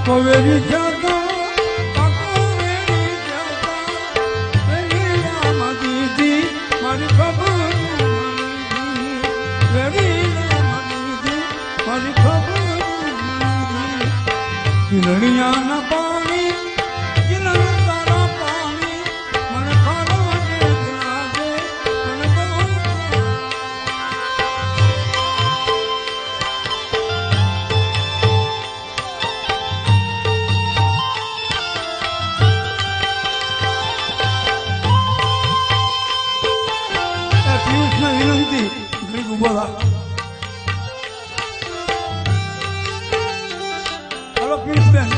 પાકો વેરી જતો પાકો વેરી જતો વેરી રામ દીદી મારી ખબર વેરી રામ દીદી મારી ખબર કિરણિયાના પાણી કિરણ તારા પાણી મને ખાવા દે લાગે મને બહુ વિનંતી ઘડીક ઉભો રાખ હલો પિયુષબેન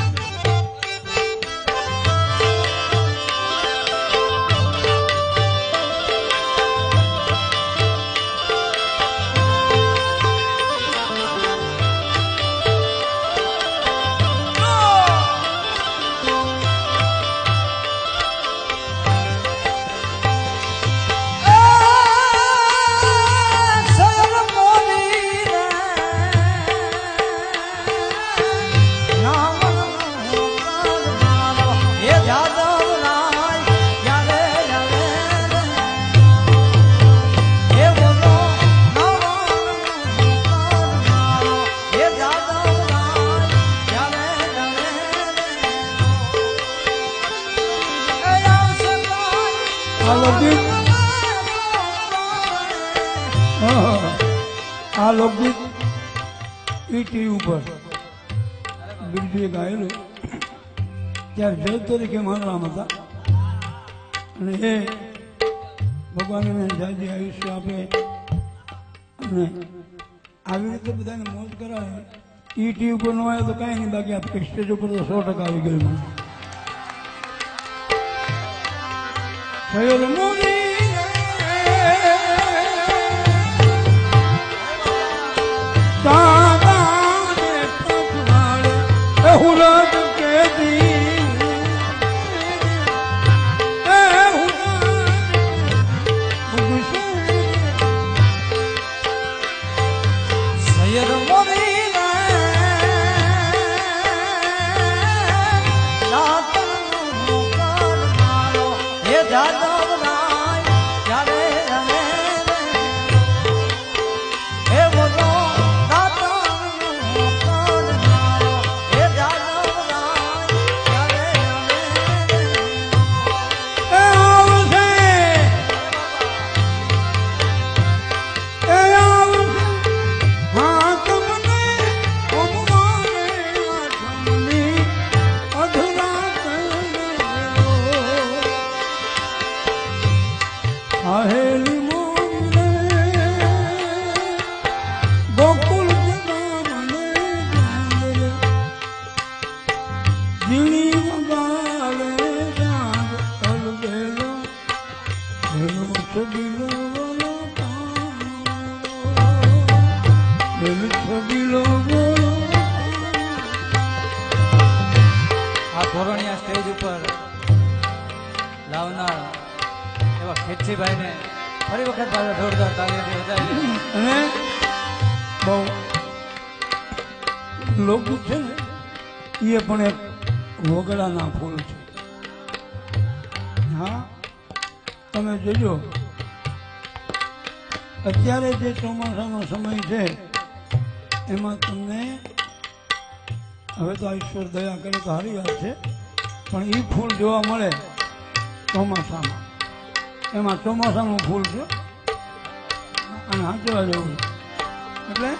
આ લોકગીત ટીવી ઉપર બિરજુએ ગાયેલું ત્યારે જજ તરીકે મારા નામ હતા અને એ ભગવાન એને જાજી આયુષ્ય આપે અને આવી રીતે બધાને મોજ કરાવે ટીવી ઉપર ન આવે તો કાંઈ નહીં બાકી આ સ્ટેજ ઉપર તો 100% આવી ગયું થયો મોદી હુલદ કે દી સૈયદ મોદી હે જાદવ રાય ચાલે હે બોલો ધોરણિયા સ્ટેજ ઉપર લાવનાર એવા ખેતસીભાઈ ને ફરી વખત પાછા જોરદાર તાળીઓથી વધાવી અને બહુ લોકગીત છે ને એ પણ એક વગડાના ફૂલ છે. હા તમે જોજો અત્યારે જે ચોમાસાનો સમય છે એમાં તમને હવે તો ઈશ્વર દયા કરે તો સારી વાત છે પણ એ ફૂલ જોવા મળે ચોમાસામાં એમાં ચોમાસાનું ફૂલ છે અને હાંચવા જેવું એટલે